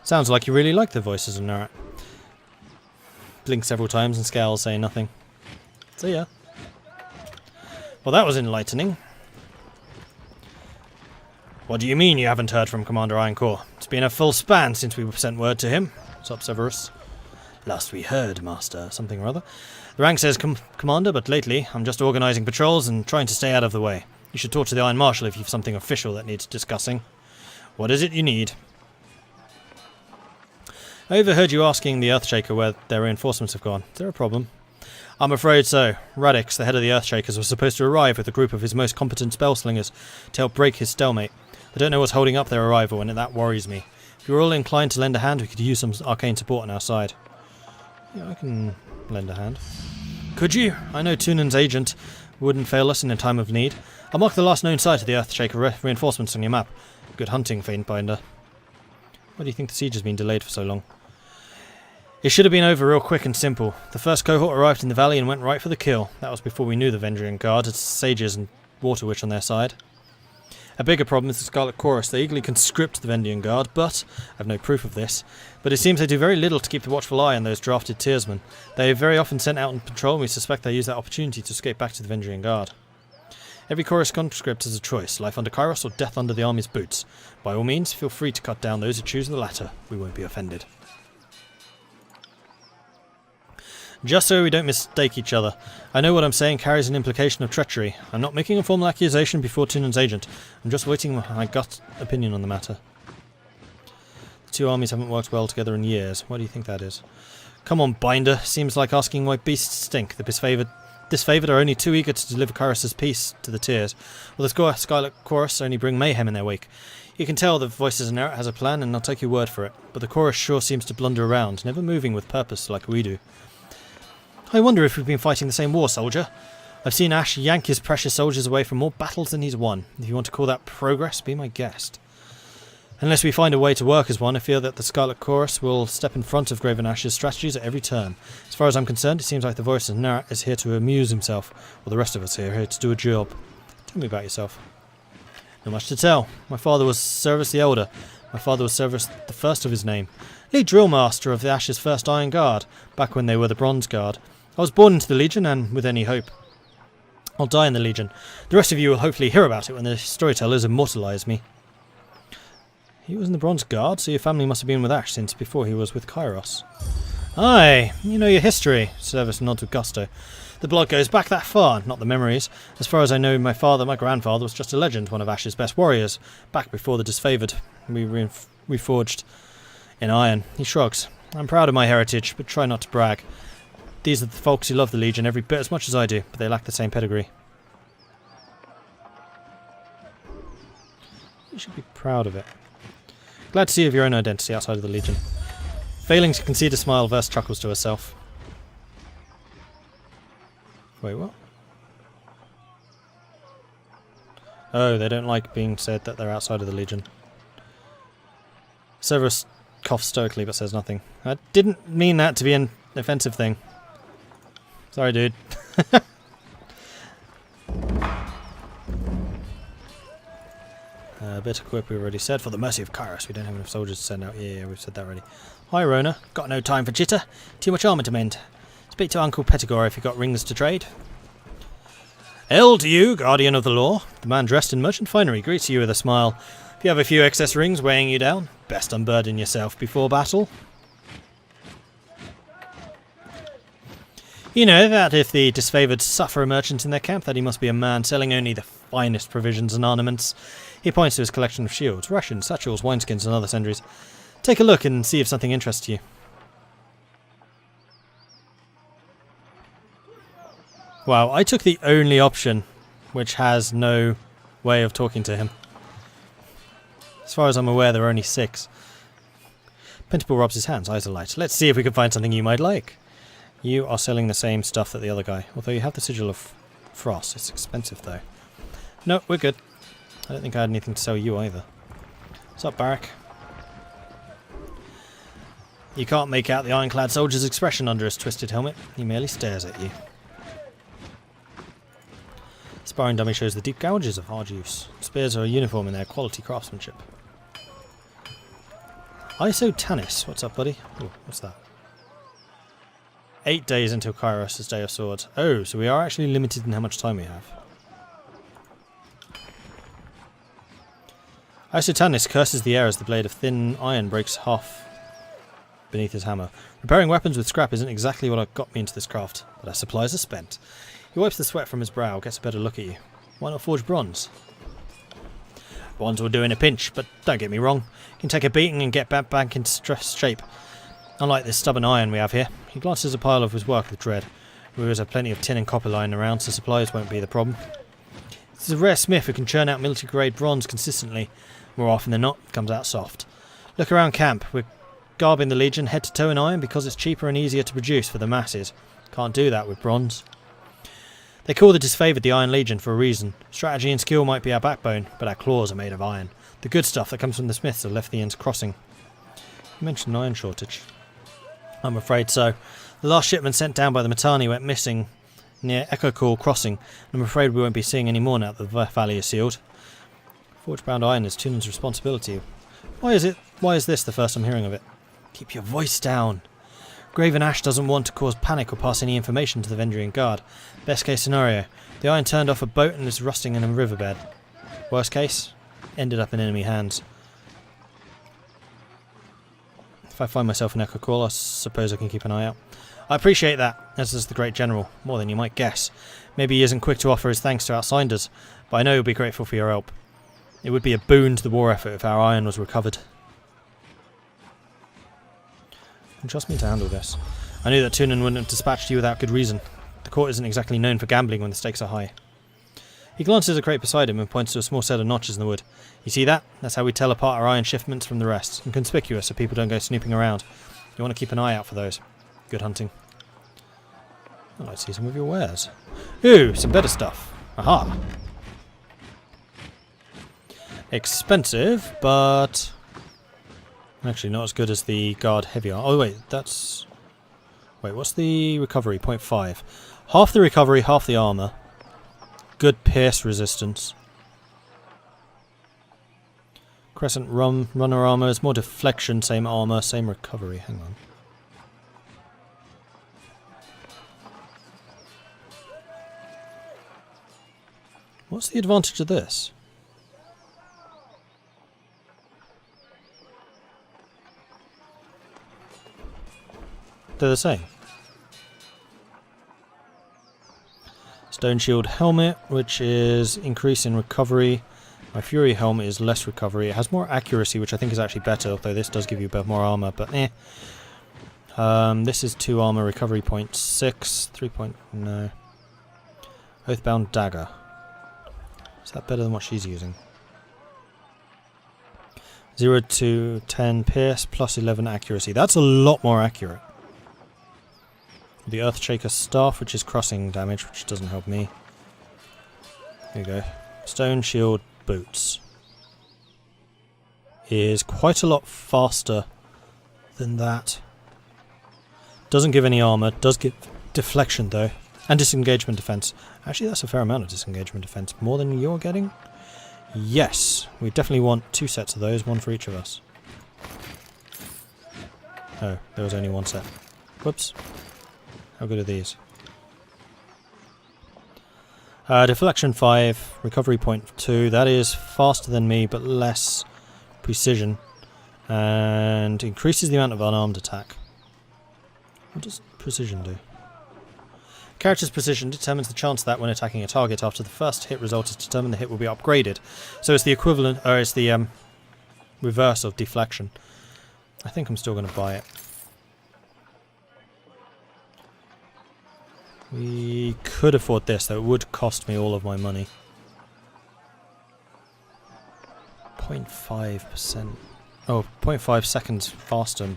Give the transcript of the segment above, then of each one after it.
Sounds like you really like the voices of Narat. Blinks several times and scowls, saying nothing. See ya. Well, that was enlightening. What do you mean you haven't heard from Commander Ironcore? It's been a full span since we sent word to him. What's up, Severus? Last we heard, Master, something or other. The rank says Commander, but lately I'm just organising patrols and trying to stay out of the way. You should talk to the Iron Marshal if you've something official that needs discussing. What is it you need? I overheard you asking the Earthshaker where their reinforcements have gone. Is there a problem? I'm afraid so. Radix, the head of the Earthshakers, was supposed to arrive with a group of his most competent spellslingers to help break his stalemate. I don't know what's holding up their arrival, and that worries me. If you're all inclined to lend a hand, we could use some arcane support on our side. Yeah, I can lend a hand. Could you? I know Tunan's agent wouldn't fail us in a time of need. I'll mark the last known site of the Earthshaker reinforcements on your map. Good hunting, Faintbinder. Why do you think the siege has been delayed for so long? It should have been over real quick and simple. The first cohort arrived in the valley and went right for the kill. That was before we knew the Vendrian Guard had sages and Water Witch on their side. A bigger problem is the Scarlet Chorus. They eagerly conscript the Vendrian Guard, but I have no proof of this. But it seems they do very little to keep the watchful eye on those drafted Tearsmen. They are very often sent out on patrol, and we suspect they use that opportunity to escape back to the Vendrian Guard. Every Chorus conscript has a choice, life under Kyros or death under the army's boots. By all means, feel free to cut down those who choose the latter. We won't be offended. Just so we don't mistake each other. I know what I'm saying carries an implication of treachery. I'm not making a formal accusation before Tunan's agent. I'm just waiting my gut opinion on the matter. The two armies haven't worked well together in years. Why do you think that is? Come on, Binder. Seems like asking why beasts stink. The disfavoured are only too eager to deliver Kyros' peace to the Tears, while the Scarlet Chorus only bring mayhem in their wake. You can tell the Voices of Narat has a plan, and I'll take your word for it. But the Chorus sure seems to blunder around, never moving with purpose like we do. I wonder if we've been fighting the same war, soldier. I've seen Ash yank his precious soldiers away from more battles than he's won. If you want to call that progress, be my guest. Unless we find a way to work as one, I fear that the Scarlet Chorus will step in front of Graven Ash's strategies at every turn. As far as I'm concerned, it seems like the Voice of Narat is here to amuse himself, while the rest of us are here to do a job. Tell me about yourself. Not much to tell. My father was Servus the Elder. My father was Servus the First of his name. Lead drill master of the Ash's first Iron Guard, back when they were the Bronze Guard. I was born into the Legion, and with any hope, I'll die in the Legion. The rest of you will hopefully hear about it when the storytellers immortalise me. He was in the Bronze Guard, so your family must have been with Ash since before he was with Kyros. Aye, you know your history, Servus nods with gusto. The blood goes back that far, not the memories. As far as I know, my grandfather was just a legend, one of Ash's best warriors, back before the disfavoured we reforged in iron. He shrugs. I'm proud of my heritage, but try not to brag. These are the folks who love the Legion every bit as much as I do, but they lack the same pedigree. You should be proud of it. Glad to see you of your own identity outside of the Legion. Failing to concede a smile, Verse chuckles to herself. Wait, what? Oh, they don't like being said that they're outside of the Legion. Severus coughs stoically but says nothing. I didn't mean that to be an offensive thing. Sorry, dude. Bit of quip we already said. For the mercy of Kyros, we don't have enough soldiers to send out. Yeah, we've said that already. Hi, Rona. Got no time for jitter. Too much armour to mend. Speak to Uncle Pettigore if you've got rings to trade. Hail to you, guardian of the law. The man dressed in merchant finery greets you with a smile. If you have a few excess rings weighing you down, best unburden yourself before battle. You know that if the disfavoured suffer a merchant in their camp, that he must be a man selling only the finest provisions and ornaments. He points to his collection of shields, rations, satchels, wineskins and other sundries. Take a look and see if something interests you. Wow, I took the only option which has no way of talking to him. As far as I'm aware, there are only 6. Pentacle rubs his hands, eyes alight. Let's see if we can find something you might like. You are selling the same stuff that the other guy, although you have the sigil of frost. It's expensive though. No, we're good. I don't think I had anything to sell you either. What's up, Barak? You can't make out the ironclad soldier's expression under his twisted helmet. He merely stares at you. Sparring dummy shows the deep gouges of hard use. Spears are uniform in their quality craftsmanship. Tannis, what's up, buddy? Ooh, what's that? 8 days until Kyros' Day of Swords. Oh, so we are actually limited in how much time we have. Tannis curses the air as the blade of thin iron breaks half beneath his hammer. Repairing weapons with scrap isn't exactly what got me into this craft, but our supplies are spent. He wipes the sweat from his brow, gets a better look at you. Why not forge bronze? Bronze will do in a pinch, but don't get me wrong. You can take a beating and get back into shape. Unlike this stubborn iron we have here. He glances at a pile of his work with dread. We always have plenty of tin and copper lying around, so supplies won't be the problem. This is a rare smith who can churn out military-grade bronze consistently. More often than not, it comes out soft. Look around camp. We're garbing the Legion head to toe in iron because it's cheaper and easier to produce for the masses. Can't do that with bronze. They call the disfavoured the Iron Legion for a reason. Strategy and skill might be our backbone, but our claws are made of iron. The good stuff that comes from the smiths have left the ends crossing. You mentioned an iron shortage. I'm afraid so. The last shipment sent down by the Mittani went missing near Echo Call Crossing, and I'm afraid we won't be seeing any more now that the valley is sealed. Forge-bound iron is Tunan's responsibility. Why is this the first I'm hearing of it? Keep your voice down. Graven Ash doesn't want to cause panic or pass any information to the Vendrian Guard. Best case scenario, the iron turned off a boat and is rusting in a riverbed. Worst case, ended up in enemy hands. If I find myself in Echo Call, I suppose I can keep an eye out. I appreciate that, as does the Great General, more than you might guess. Maybe he isn't quick to offer his thanks to outsiders, but I know he'll be grateful for your help. It would be a boon to the war effort if our iron was recovered. And trust me to handle this. I knew that Tunan wouldn't have dispatched you without good reason. The court isn't exactly known for gambling when the stakes are high. He glances at a crate beside him and points to a small set of notches in the wood. You see that? That's how we tell apart our iron shipments from the rest. And conspicuous so people don't go snooping around. You want to keep an eye out for those. Good hunting. I'd like to see some of your wares. Ooh, some better stuff. Aha! Expensive, but actually not as good as the guard heavy armor. Oh wait, that's... Wait, what's the recovery? 0.5. Half the recovery, half the armor. Good pierce resistance. Crescent runner armor is more deflection, same armor, same recovery. Hang on. What's the advantage of this? They're the same. Stone Shield Helmet, which is increase in recovery. My Fury Helmet is less recovery. It has more accuracy, which I think is actually better, although this does give you a bit more armor, but eh. This is 2 armor, recovery 0.6, 3 point... no. Oathbound Dagger. Is that better than what she's using? 0 to 10 pierce, plus 11 accuracy. That's a lot more accurate. The Earthshaker Staff, which is crossing damage, which doesn't help me. There you go. Stone Shield Boots. Is quite a lot faster than that. Doesn't give any armor, does give deflection though. And disengagement defense. Actually, that's a fair amount of disengagement defense. More than you're getting? Yes. We definitely want 2 sets of those, one for each of us. Oh, there was only 1 set. Whoops. How good are these? Deflection 5, recovery 0.2. That is faster than me, but less precision. And increases the amount of unarmed attack. What does precision do? Character's precision determines the chance that when attacking a target after the first hit result is determined the hit will be upgraded. So it's the equivalent, or it's the reverse of deflection. I think I'm still going to buy it. We could afford this, though it would cost me all of my money. 0.5%. Oh, 0.5 seconds faster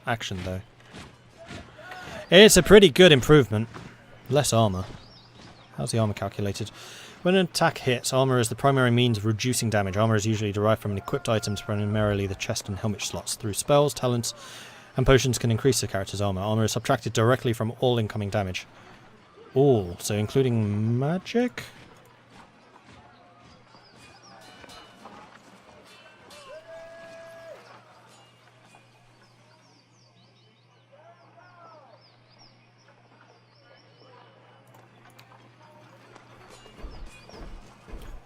action, though. It's a pretty good improvement. Less armor. How's the armor calculated? When an attack hits, armor is the primary means of reducing damage. Armor is usually derived from an equipped items, primarily the chest and helmet slots. Through spells, talents, and potions can increase the character's armor. Armor is subtracted directly from all incoming damage. All, so including magic?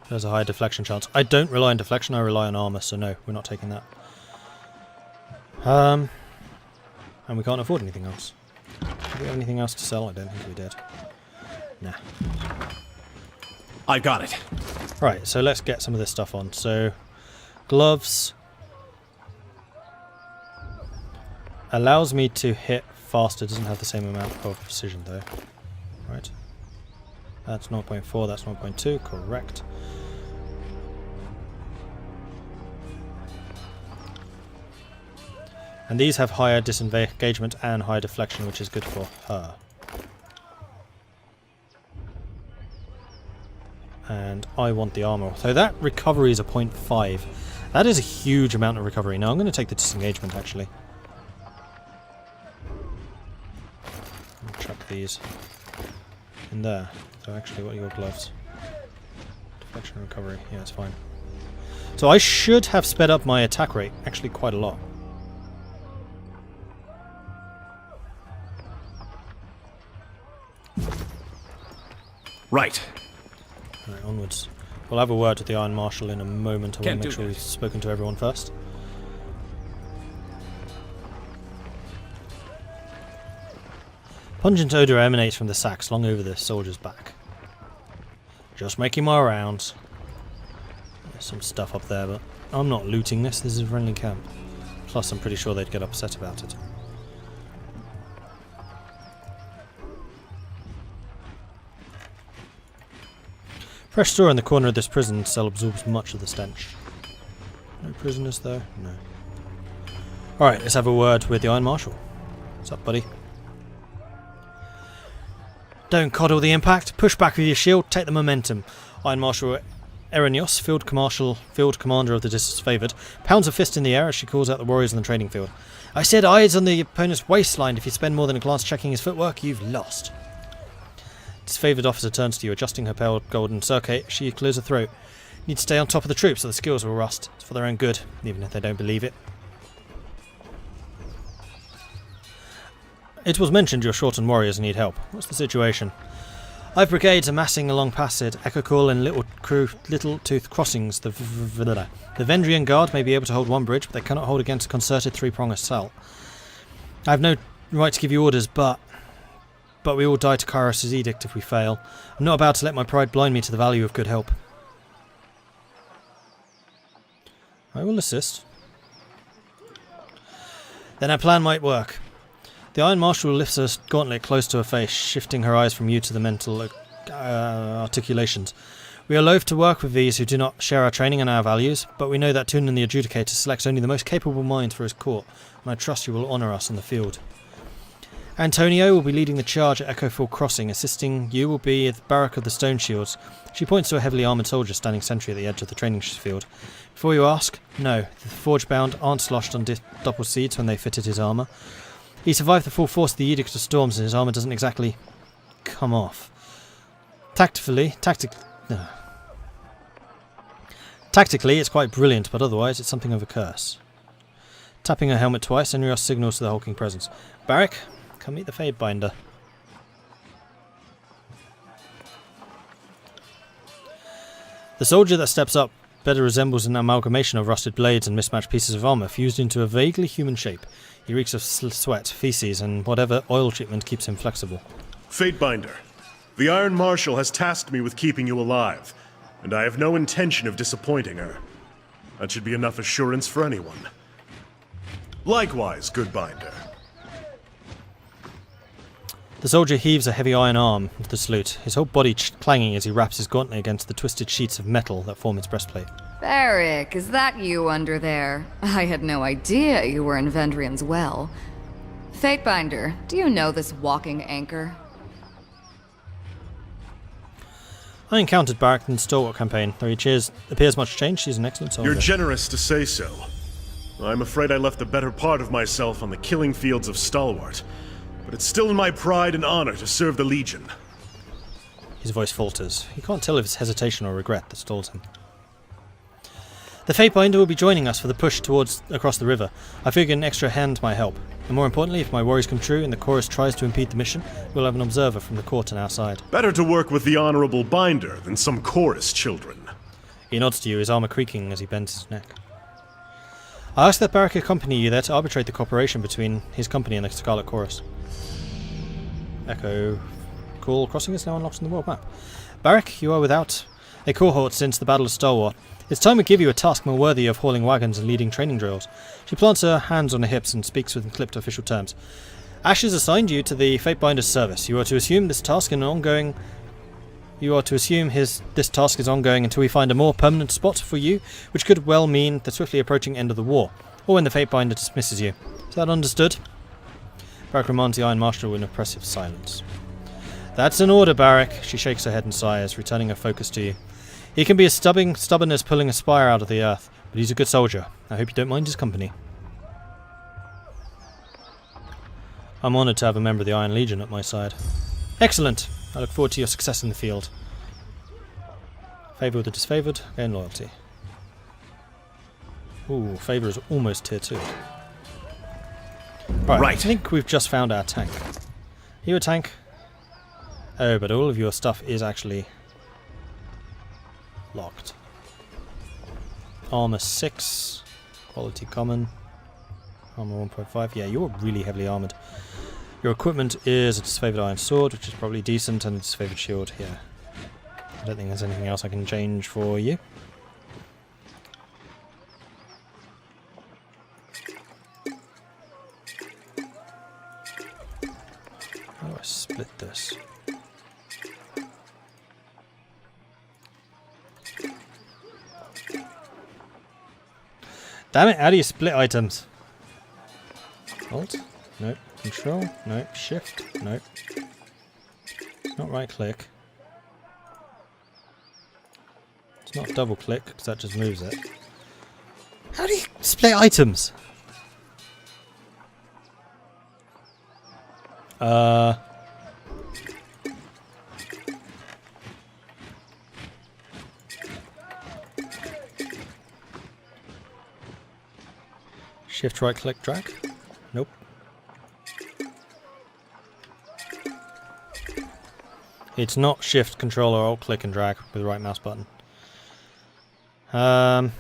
There's a high deflection chance. I don't rely on deflection, I rely on armour, so no, we're not taking that. And we can't afford anything else. Do we have anything else to sell? I don't think we did. Nah. I got it. Right, so let's get some of this stuff on. So, gloves. Allows me to hit faster, doesn't have the same amount of precision though. Right. That's 0.4, that's 0.2, correct. And these have higher disengagement and higher deflection, which is good for her. And I want the armor. So that recovery is a 0.5. That is a huge amount of recovery. Now I'm going to take the disengagement actually. I'll chuck these in there. So actually, what are your gloves? Deflection and recovery. Yeah, it's fine. So I should have sped up my attack rate actually quite a lot. Right. Right, onwards. We'll have a word with the Iron Marshal in a moment. I want to make sure we've spoken to everyone first. Pungent odour emanates from the sack slung over the soldier's back. Just making my rounds. There's some stuff up there, but I'm not looting this. This is a friendly camp. Plus, I'm pretty sure they'd get upset about it. Fresh straw in the corner of this prison cell absorbs much of the stench. No prisoners though? No. Alright, let's have a word with the Iron Marshal. What's up, buddy? Don't coddle the impact. Push back with your shield. Take the momentum. Iron Marshal Erenios, field commander of the disfavoured, pounds a fist in the air as she calls out the warriors on the training field. I said eyes on the opponent's waistline. If you spend more than a glance checking his footwork, you've lost. Disfavoured officer turns to you, adjusting her pale golden circuit. She clears her throat. You need to stay on top of the troops or the skills will rust. It's for their own good, even if they don't believe it. It was mentioned you're short on warriors and need help. What's the situation? I've brigades amassing along Passid, Echocool and Little Tooth crossings. The Vendrian Guard may be able to hold one bridge, but they cannot hold against a concerted three-pronged assault. I have no right to give you orders, but we all die to Kyros' edict if we fail. I'm not about to let my pride blind me to the value of good help. I will assist. Then our plan might work. The Iron Marshal lifts her gauntlet close to her face, shifting her eyes from you to the mental articulations. We are loath to work with these who do not share our training and our values, but we know that Tunin the Adjudicator selects only the most capable minds for his court, and I trust you will honour us in the field. Antonio will be leading the charge at Echofield Crossing. Assisting you will be at the barrack of the Stone Shields. She points to a heavily armoured soldier standing sentry at the edge of the training field. Before you ask, no, the forge-bound aren't sloshed on doppel seeds when they fitted his armour. He survived the full force of the Edict of Storms and his armour doesn't exactly come off. Tactically, it's quite brilliant, but otherwise it's something of a curse. Tapping her helmet twice, Enrios signals to the hulking presence. Barrack, come meet the Fatebinder. The soldier that steps up better resembles an amalgamation of rusted blades and mismatched pieces of armour fused into a vaguely human shape. He reeks of sweat, feces, and whatever oil treatment keeps him flexible. Fatebinder, the Iron Marshal has tasked me with keeping you alive, and I have no intention of disappointing her. That should be enough assurance for anyone. Likewise, good Binder. The soldier heaves a heavy iron arm into the salute, his whole body clanging as he wraps his gauntlet against the twisted sheets of metal that form his breastplate. Barrick, is that you under there? I had no idea you were in Vendrian's well. Fatebinder, do you know this walking anchor? I encountered Barrack in the Stalwart campaign. Though he appears much changed, she's an excellent soldier. You're generous to say so. I'm afraid I left the better part of myself on the killing fields of Stalwart, but it's still in my pride and honor to serve the Legion. His voice falters. He can't tell if it's hesitation or regret that stalls him. The Fatebinder will be joining us for the push across the river. I figure an extra hand might help. And more importantly, if my worries come true and the chorus tries to impede the mission, we'll have an observer from the court on our side. Better to work with the Honorable Binder than some chorus children. He nods to you, his armor creaking as he bends his neck. I ask that Barak accompany you there to arbitrate the cooperation between his company and the Scarlet Chorus. Echo. Call crossing is now unlocked on the world map. Barak, you are without a cohort since the Battle of Stalwart. It's time we give you a task more worthy of hauling wagons and leading training drills. She plants her hands on her hips and speaks with clipped official terms. Ash has assigned you to the Fatebinder's service. You are to assume this task is ongoing until we find a more permanent spot for you, which could well mean the swiftly approaching end of the war, or when the Fatebinder dismisses you. Is that understood? Barak reminds the Iron Marshal in oppressive silence. That's an order, Barak. She shakes her head and sighs, returning her focus to you. He can be as stubborn as pulling a spire out of the earth, but he's a good soldier. I hope you don't mind his company. I'm honoured to have a member of the Iron Legion at my side. Excellent! I look forward to your success in the field. Favour with the disfavoured, gain loyalty. Ooh, favour is almost tier 2. Right, I think we've just found our tank. Are you a tank? Oh, but all of your stuff is actually locked. Armour 6, quality common, armour 1.5. Yeah, you're really heavily armoured. Your equipment is a disfavoured iron sword, which is probably decent, and a disfavoured shield. Yeah, I don't think there's anything else I can change for you. How do I split this? Damn it, how do you split items? Alt? Nope. Control? Nope. Shift? Nope. It's not right click. It's not double click, because that just moves it. How do you split items? Shift right click drag? Nope. It's not shift control or alt click and drag with the right mouse button. Actually,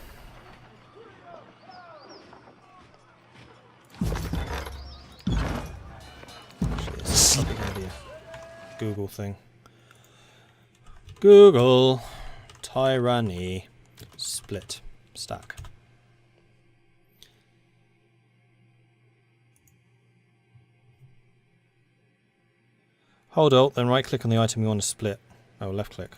it's a Google thing. Google Tyranny split stack. Hold Alt, then right click on the item you want to split. Oh, left click.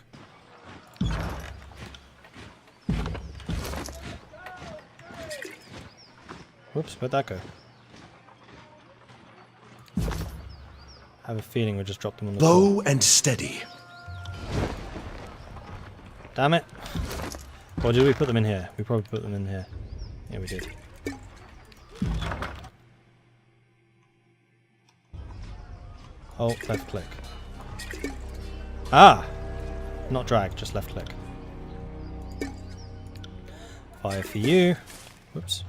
Whoops, where'd that go? I have a feeling we just dropped them on the floor. Low and steady. Damn it. Or did we put them in here? We probably put them in here. Yeah, we did. Alt, left click. Ah! Not drag, just left click. Fire for you. Whoops.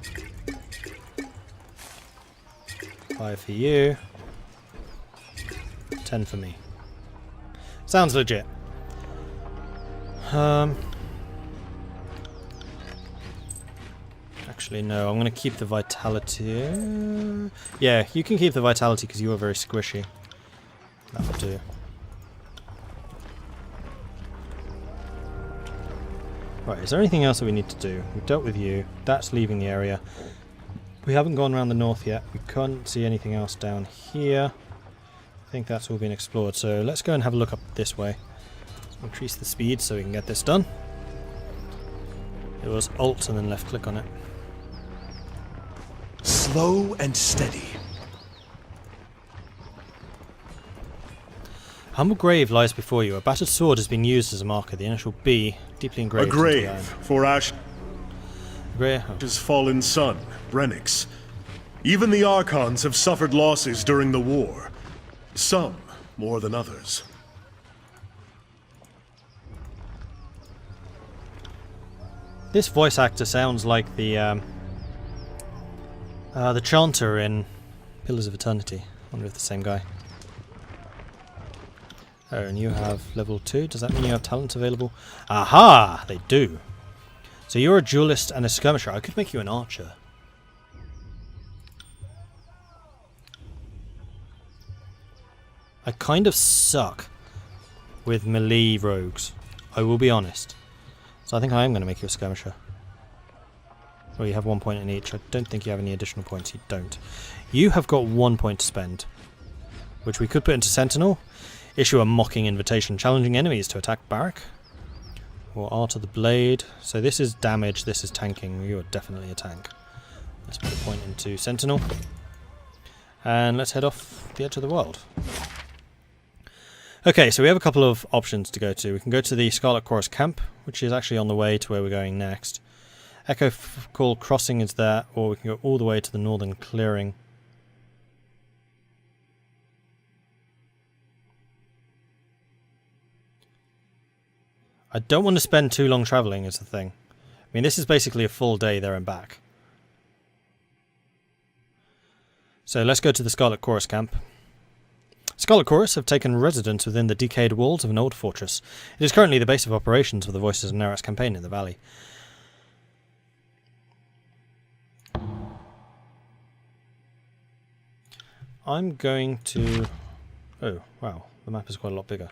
Fire for you. 10 for me. Sounds legit. Actually, no, I'm going to keep the vitality. Yeah, you can keep the vitality because you are very squishy. That'll do. Right, is there anything else that we need to do? We've dealt with you. That's leaving the area. We haven't gone around the north yet. We can't see anything else down here. I think that's all been explored. So let's go and have a look up this way. Let's increase the speed so we can get this done. It was Alt and then left click on it. Slow and steady. Humble grave lies before you. A battered sword has been used as a marker. The initial B, deeply engraved. A grave for Ash's fallen son, Brennix. Even the Archons have suffered losses during the war. Some more than others. This voice actor sounds like the chanter in Pillars of Eternity. I wonder if the same guy. Oh, and you have level 2. Does that mean you have talent available? Aha! They do. So you're a duelist and a skirmisher. I could make you an archer. I kind of suck with melee rogues. I will be honest. So I think I am going to make you a skirmisher. Well, you have 1 point in each. I don't think you have any additional points. You don't. You have got 1 point to spend, which we could put into Sentinel. Issue a mocking invitation, challenging enemies to attack Barrack. Or Art of the Blade. So this is damage, this is tanking. You are definitely a tank. Let's put a point into Sentinel. And let's head off the edge of the world. Okay, so we have a couple of options to go to. We can go to the Scarlet Chorus camp, which is actually on the way to where we're going next. Echo Call Crossing is there, or we can go all the way to the northern clearing. I don't want to spend too long travelling is the thing. I mean, this is basically a full day there and back. So let's go to the Scarlet Chorus camp. Scarlet Chorus have taken residence within the decayed walls of an old fortress. It is currently the base of operations for the Voices of Nerat's campaign in the valley. I'm going to... Oh, wow. The map is quite a lot bigger.